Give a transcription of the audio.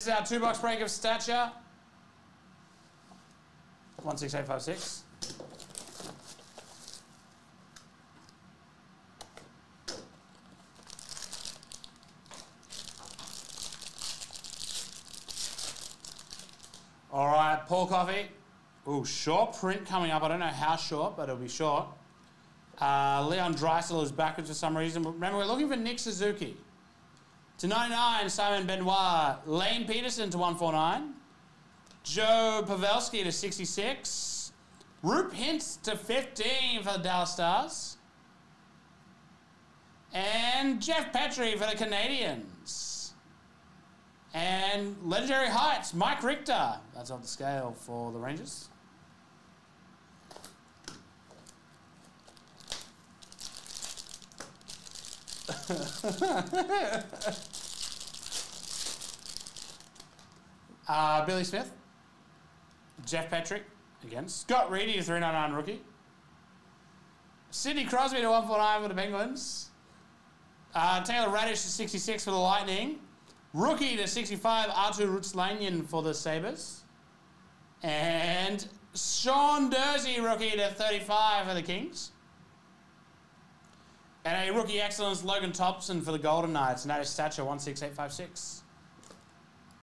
is our 2-box break of Stature. 16856. All right, Paul Coffey. Ooh, short print coming up. I don't know how short, but it'll be short. Leon Draisaitl is backwards for some reason. But remember, we're looking for Nick Suzuki. To 99, Simon Benoit. Lane Peterson to 149. Joe Pavelski to 66. Roop Hintz to 15 for the Dallas Stars. And Jeff Petrie for the Canadiens. And Legendary Heights, Mike Richter. That's off the scale for the Rangers. Billy Smith. Jeff Petrie, again. Scott Reedy to 399 rookie. Sidney Crosby to 149 for the Penguins. Taylor Radish to 66 for the Lightning. Rookie to 65, Artur Rutslanyan for the Sabres. And Sean Dursey, rookie to 35 for the Kings. And a rookie excellence, Logan Thompson for the Golden Knights. And that is Stature 16856.